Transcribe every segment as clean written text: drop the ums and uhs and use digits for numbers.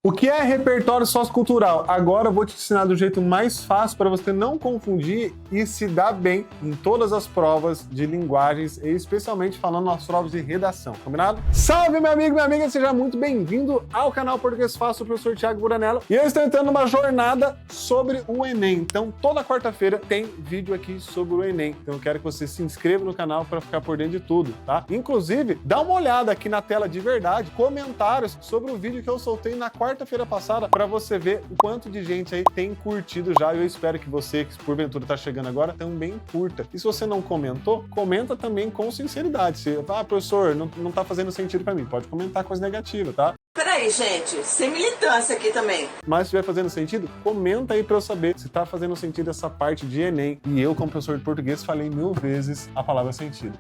O que é repertório sociocultural? Agora eu vou te ensinar do jeito mais fácil para você não confundir e se dar bem em todas as provas de linguagens, e especialmente falando nas provas de redação, combinado? Salve, meu amigo, minha amiga, seja muito bem-vindo ao canal Português Fácil, professor Thiago Buranello. E eu estou entrando numa jornada sobre o Enem. Então, toda quarta-feira tem vídeo aqui sobre o Enem. Então, eu quero que você se inscreva no canal para ficar por dentro de tudo, tá? Inclusive, dá uma olhada aqui na tela de verdade, comentários sobre o vídeo que eu soltei na quarta-feira passada para você ver o quanto de gente aí tem curtido já. Eu espero que você, que porventura tá chegando agora, também curta. E se você não comentou, comenta também com sinceridade. Se, professor, não tá fazendo sentido para mim, pode comentar coisa negativa, tá? Peraí, gente, sem militância aqui também. Mas se estiver fazendo sentido, comenta aí para eu saber se tá fazendo sentido essa parte de Enem. E eu, como professor de português, falei 1000 vezes a palavra sentido.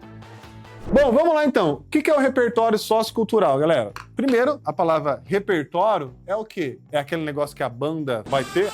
Bom, vamos lá então. O que é o repertório sociocultural, galera? Primeiro, a palavra repertório é o quê? É aquele negócio que a banda vai ter?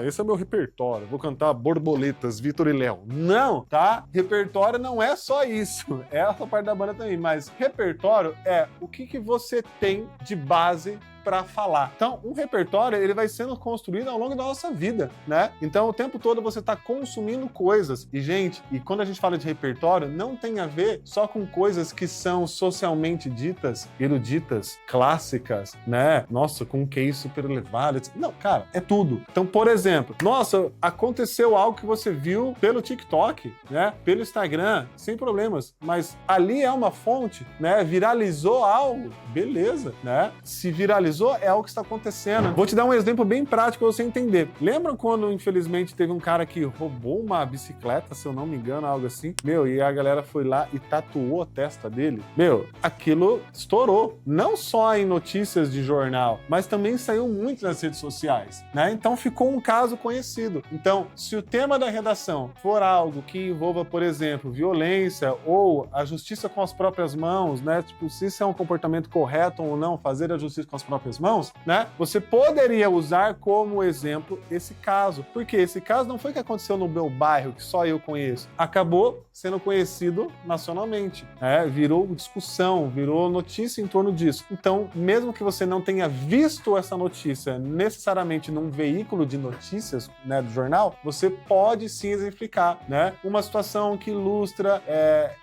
Esse é meu repertório, vou cantar Borboletas, Vitor e Léo. Não, tá? Repertório não é só isso, é essa parte da banda também, mas repertório é o que você tem de base para falar. Então, um repertório, ele vai sendo construído ao longo da nossa vida, né? Então, o tempo todo você está consumindo coisas. E, gente, quando a gente fala de repertório, não tem a ver só com coisas que são socialmente ditas, eruditas, clássicas, né? Nossa, com um QI super elevado. Não, cara, é tudo. Então, por exemplo, nossa, aconteceu algo que você viu pelo TikTok, né? Pelo Instagram, sem problemas. Mas ali é uma fonte, né? Viralizou algo, beleza, né? Se viralizou, é algo que está acontecendo. Vou te dar um exemplo bem prático para você entender. Lembra quando, infelizmente, teve um cara que roubou uma bicicleta, se eu não me engano, algo assim? Meu, e a galera foi lá e tatuou a testa dele? Meu, aquilo estourou. Não só em notícias de jornal, mas também saiu muito nas redes sociais, né? Então ficou um caso conhecido. Então, se o tema da redação for algo que envolva, por exemplo, violência ou a justiça com as próprias mãos, né? Tipo, se isso é um comportamento correto ou não, fazer a justiça com as próprias mãos, né? Você poderia usar como exemplo esse caso. Porque esse caso não foi que aconteceu no meu bairro, que só eu conheço. Acabou sendo conhecido nacionalmente, né? Virou discussão, virou notícia em torno disso. Então, mesmo que você não tenha visto essa notícia necessariamente num veículo de notícias, né, do jornal, você pode sim exemplificar, né? Uma situação que ilustra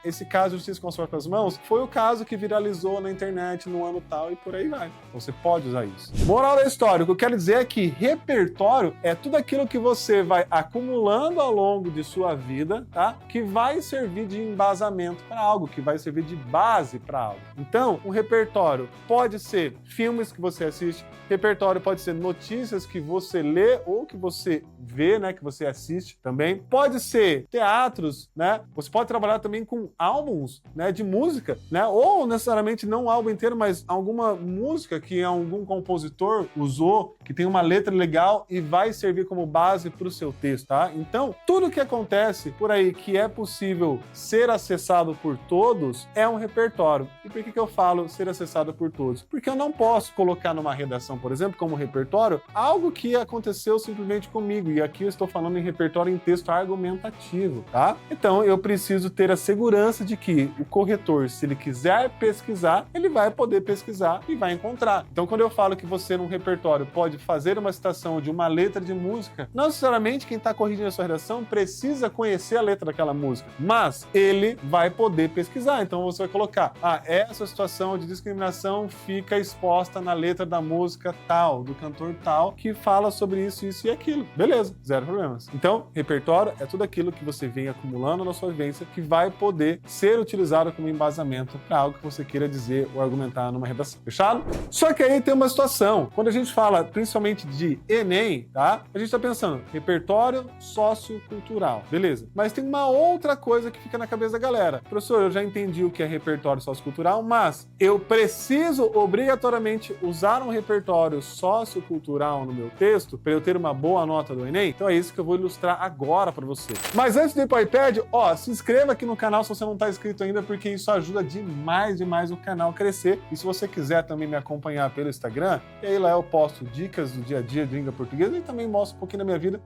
esse caso de justiça com as próprias mãos foi o caso que viralizou na internet no ano tal e por aí vai. Você pode usar isso. Moral da história, o que eu quero dizer é que repertório é tudo aquilo que você vai acumulando ao longo de sua vida, tá? Que vai servir de embasamento para algo, que vai servir de base para algo. Então, o repertório pode ser filmes que você assiste, repertório pode ser notícias que você lê ou que você vê, né, que você assiste também. Pode ser teatros, né? Você pode trabalhar também com álbuns, né, de música, né? Ou necessariamente não o álbum inteiro, mas alguma música que algum compositor usou, que tem uma letra legal e vai servir como base para o seu texto, tá? Então, tudo que acontece por aí que é possível ser acessado por todos é um repertório. E por que eu falo ser acessado por todos? Porque eu não posso colocar numa redação, por exemplo, como repertório, algo que aconteceu simplesmente comigo. E aqui eu estou falando em repertório em texto argumentativo, tá? Então, eu preciso ter a segurança de que o corretor, se ele quiser pesquisar, ele vai poder pesquisar e vai encontrar. Então, quando eu falo que você, num repertório, pode fazer uma citação de uma letra de música, não necessariamente quem está corrigindo a sua redação precisa conhecer a letra daquela música, mas ele vai poder pesquisar. Então, você vai colocar, essa situação de discriminação fica exposta na letra da música tal, do cantor tal, que fala sobre isso, isso e aquilo. Beleza, zero problemas. Então, repertório é tudo aquilo que você vem acumulando na sua vivência que vai poder ser utilizado como embasamento para algo que você queira dizer ou argumentar numa redação. Fechado? Só que aí tem uma situação. Quando a gente fala principalmente de Enem, tá? A gente tá pensando repertório sociocultural. Beleza. Mas tem uma outra coisa que fica na cabeça da galera. Professor, eu já entendi o que é repertório sociocultural, mas eu preciso obrigatoriamente usar um repertório sociocultural no meu texto para eu ter uma boa nota do Enem? Então é isso que eu vou ilustrar agora para você. Mas antes de ir para o iPad, se inscreva aqui no canal se você não está inscrito ainda, porque isso ajuda demais o canal a crescer. E se você quiser também me acompanhar pelo Instagram, e aí lá eu posto dicas do dia a dia de língua portuguesa e também mostro um pouquinho da minha vida,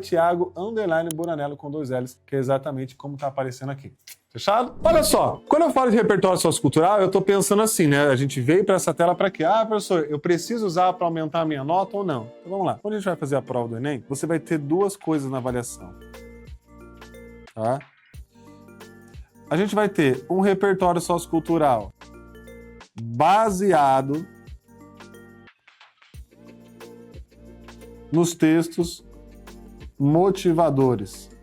@Thiago_Buranello com 2 L's, que é exatamente como tá aparecendo aqui. Fechado? Olha só, quando eu falo de repertório sociocultural, eu tô pensando assim, né? A gente veio para essa tela para quê? Ah, professor, eu preciso usar para aumentar a minha nota ou não? Então vamos lá. Quando a gente vai fazer a prova do Enem, você vai ter duas coisas na avaliação. Tá? A gente vai ter um repertório sociocultural baseado nos textos motivadores.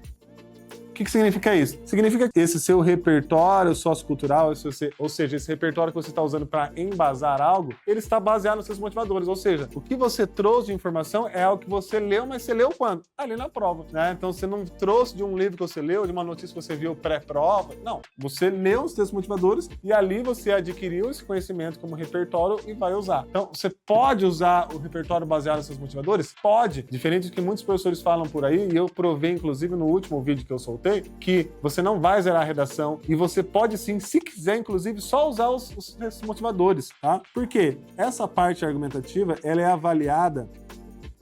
O que significa isso? Significa que esse seu repertório sociocultural, ou seja, esse repertório que você está usando para embasar algo, ele está baseado nos seus motivadores. Ou seja, o que você trouxe de informação é algo que você leu, mas você leu quando? Ali na prova, né? Então você não trouxe de um livro que você leu, de uma notícia que você viu pré-prova. Não. Você leu os textos motivadores e ali você adquiriu esse conhecimento como repertório e vai usar. Então, você pode usar o repertório baseado nos seus motivadores? Pode. Diferente do que muitos professores falam por aí, e eu provei, inclusive, no último vídeo que eu soltei, que você não vai zerar a redação e você pode sim, se quiser, inclusive, só usar os motivadores, tá? Porque essa parte argumentativa, ela é avaliada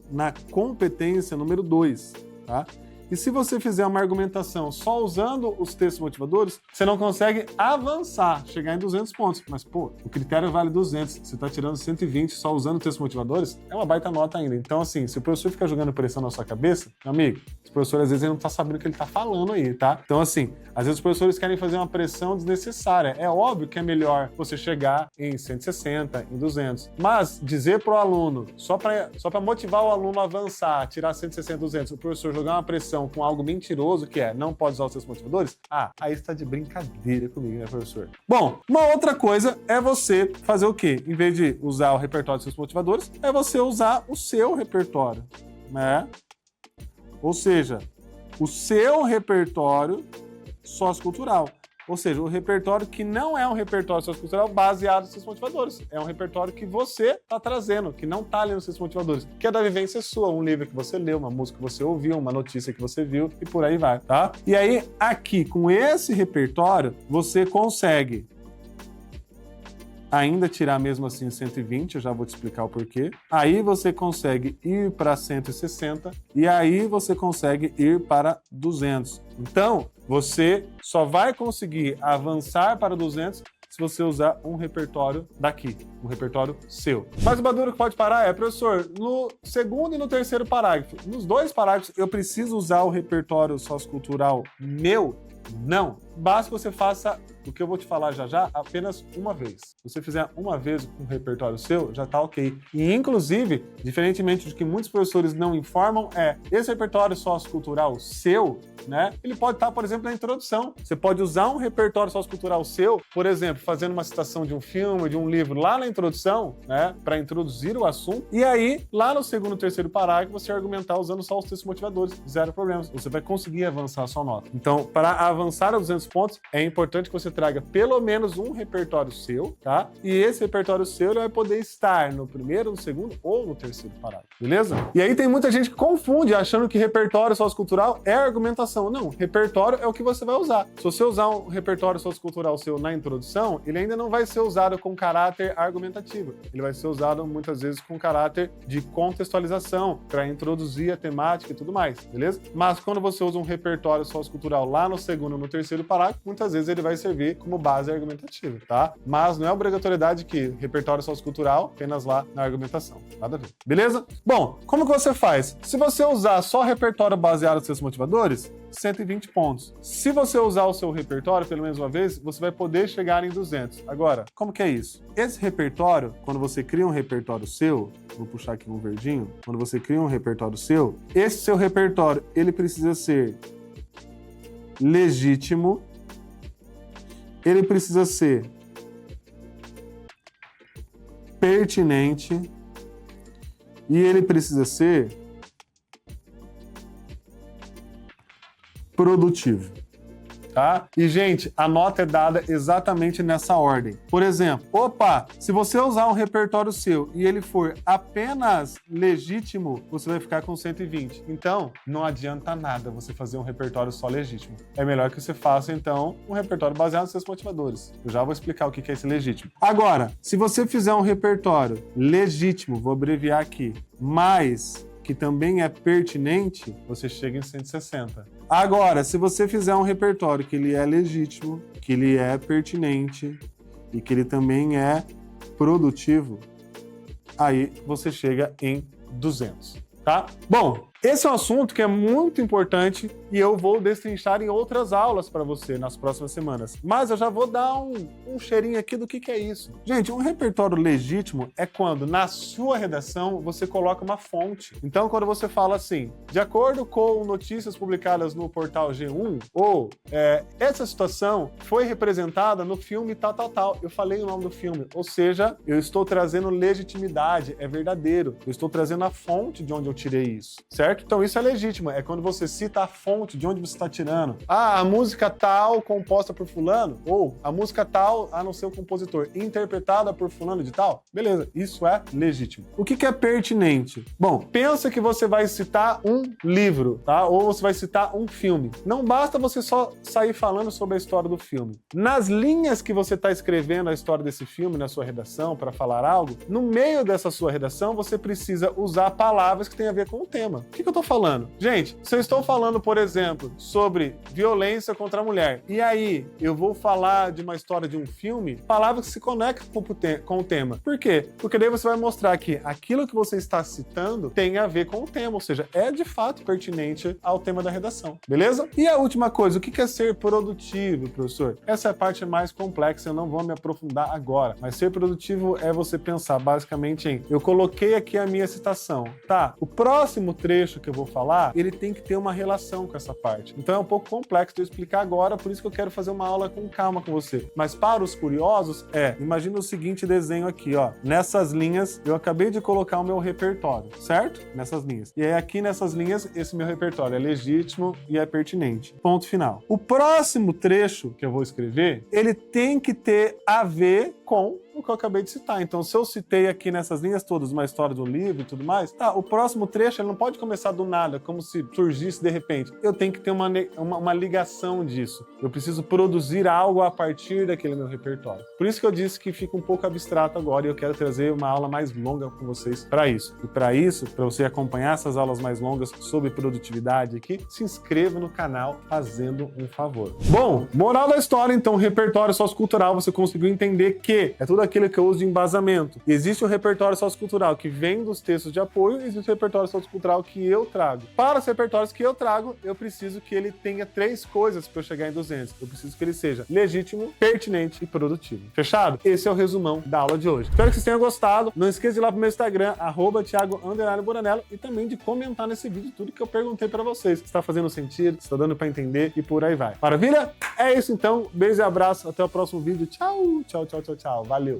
na competência número 2, tá? E se você fizer uma argumentação só usando os textos motivadores, você não consegue avançar, chegar em 200 pontos. Mas, pô, o critério vale 200. Você está tirando 120 só usando textos motivadores, é uma baita nota ainda. Então, assim, se o professor ficar jogando pressão na sua cabeça, meu amigo, o professor às vezes ele não está sabendo o que ele está falando aí, tá? Então, assim, às vezes os professores querem fazer uma pressão desnecessária. É óbvio que é melhor você chegar em 160, em 200. Mas dizer pro aluno, só para motivar o aluno a avançar, tirar 160, 200, o professor jogar uma pressão com algo mentiroso, que é não pode usar os seus motivadores, aí você tá de brincadeira comigo, né, professor? Bom, uma outra coisa é você fazer o quê? Em vez de usar o repertório dos seus motivadores, é você usar o seu repertório, né? Ou seja, o seu repertório sociocultural. Ou seja, o repertório que não é um repertório sociocultural baseado nos seus motivadores. É um repertório que você está trazendo, que não está ali nos seus motivadores. Que é da vivência sua, um livro que você leu, uma música que você ouviu, uma notícia que você viu e por aí vai, tá? E aí, aqui, com esse repertório, você consegue ainda tirar mesmo assim 120, eu já vou te explicar o porquê. Aí você consegue ir para 160 e aí você consegue ir para 200. Então, você só vai conseguir avançar para 200 se você usar um repertório daqui, um repertório seu. Mas o Baduro que pode parar professor, no segundo e no terceiro parágrafo, nos dois parágrafos eu preciso usar o repertório sociocultural meu? Não. Basta que você faça o que eu vou te falar já apenas uma vez. Se você fizer uma vez com o repertório seu, já tá ok. E, inclusive, diferentemente de que muitos professores não informam, esse repertório sociocultural seu, né? Ele pode estar, por exemplo, na introdução. Você pode usar um repertório sociocultural seu, por exemplo, fazendo uma citação de um filme, de um livro lá na introdução, né? Para introduzir o assunto. E aí, lá no segundo e terceiro parágrafo, você argumentar usando só os textos motivadores. Zero problemas. Você vai conseguir avançar a sua nota. Então, para avançar a 200 pontos, é importante que você traga pelo menos um repertório seu, tá? E esse repertório seu ele vai poder estar no primeiro, no segundo ou no terceiro parágrafo, beleza? E aí tem muita gente que confunde achando que repertório sociocultural é argumentação. Não, repertório é o que você vai usar. Se você usar um repertório sociocultural seu na introdução, ele ainda não vai ser usado com caráter argumentativo. Ele vai ser usado muitas vezes com caráter de contextualização, para introduzir a temática e tudo mais, beleza? Mas quando você usa um repertório sociocultural lá no segundo ou no terceiro parágrafo, muitas vezes ele vai servir como base argumentativa, tá? Mas não é obrigatoriedade que repertório sociocultural apenas lá na argumentação. Nada a ver. Beleza? Bom, como que você faz? Se você usar só repertório baseado nos seus motivadores, 120 pontos. Se você usar o seu repertório pelo menos uma vez, você vai poder chegar em 200. Agora, como que é isso? Esse repertório, quando você cria um repertório seu, vou puxar aqui um verdinho, quando você cria um repertório seu, esse seu repertório, ele precisa ser legítimo, ele precisa ser pertinente e ele precisa ser produtivo, tá? E, gente, a nota é dada exatamente nessa ordem. Por exemplo, se você usar um repertório seu e ele for apenas legítimo, você vai ficar com 120. Então, não adianta nada você fazer um repertório só legítimo. É melhor que você faça, então, um repertório baseado nos seus motivadores. Eu já vou explicar o que é esse legítimo. Agora, se você fizer um repertório legítimo, vou abreviar aqui, mas que também é pertinente, você chega em 160. Agora, se você fizer um repertório que ele é legítimo, que ele é pertinente e que ele também é produtivo, aí você chega em 200, tá? Bom, esse é um assunto que é muito importante e eu vou destrinchar em outras aulas para você nas próximas semanas. Mas eu já vou dar um cheirinho aqui do que é isso. Gente, um repertório legítimo é quando na sua redação você coloca uma fonte. Então, quando você fala assim, de acordo com notícias publicadas no portal G1, ou essa situação foi representada no filme tal. Eu falei o nome do filme. Ou seja, eu estou trazendo legitimidade, é verdadeiro. Eu estou trazendo a fonte de onde eu tirei isso, certo? Então isso é legítimo, é quando você cita a fonte de onde você está tirando. Ah, a música tal composta por fulano, ou a música tal, a não ser o compositor, interpretada por fulano de tal. Beleza, isso é legítimo. O que é pertinente? Bom, pensa que você vai citar um livro, tá? Ou você vai citar um filme. Não basta você só sair falando sobre a história do filme. Nas linhas que você está escrevendo a história desse filme na sua redação para falar algo, no meio dessa sua redação você precisa usar palavras que têm a ver com o tema. O que eu tô falando? Gente, se eu estou falando, por exemplo, sobre violência contra a mulher, e aí eu vou falar de uma história de um filme, palavras que se conectam com o tema. Por quê? Porque daí você vai mostrar que aquilo que você está citando tem a ver com o tema, ou seja, é de fato pertinente ao tema da redação, beleza? E a última coisa, o que é ser produtivo, professor? Essa é a parte mais complexa, eu não vou me aprofundar agora, mas ser produtivo é você pensar basicamente em, eu coloquei aqui a minha citação, tá? O próximo trecho que eu vou falar, ele tem que ter uma relação com essa parte. Então é um pouco complexo de eu explicar agora, por isso que eu quero fazer uma aula com calma com você. Mas para os curiosos, imagina o seguinte desenho aqui, ó. Nessas linhas, eu acabei de colocar o meu repertório, certo? Nessas linhas. E aí aqui nessas linhas, esse meu repertório é legítimo e é pertinente. Ponto final. O próximo trecho que eu vou escrever, ele tem que ter a ver com o que eu acabei de citar. Então, se eu citei aqui nessas linhas todas uma história do livro e tudo mais, tá, o próximo trecho ele não pode começar do nada, como se surgisse de repente. Eu tenho que ter uma ligação disso. Eu preciso produzir algo a partir daquele meu repertório. Por isso que eu disse que fica um pouco abstrato agora e eu quero trazer uma aula mais longa com vocês para isso. E para isso, para você acompanhar essas aulas mais longas sobre produtividade aqui, se inscreva no canal fazendo um favor. Bom, moral da história, então, repertório sociocultural, você conseguiu entender que é tudo aquilo que eu uso de embasamento. Existe um repertório sociocultural que vem dos textos de apoio e existe um repertório sociocultural que eu trago. Para os repertórios que eu trago, eu preciso que ele tenha 3 coisas para eu chegar em 200. Eu preciso que ele seja legítimo, pertinente e produtivo. Fechado? Esse é o resumão da aula de hoje. Espero que vocês tenham gostado. Não esqueça de ir lá pro meu Instagram, @Thiago_Buranello, e também de comentar nesse vídeo tudo que eu perguntei para vocês. Se está fazendo sentido, se está dando para entender e por aí vai. Maravilha? É isso então. Beijo e abraço. Até o próximo vídeo. Tchau, tchau, tchau, tchau, tchau. Valeu!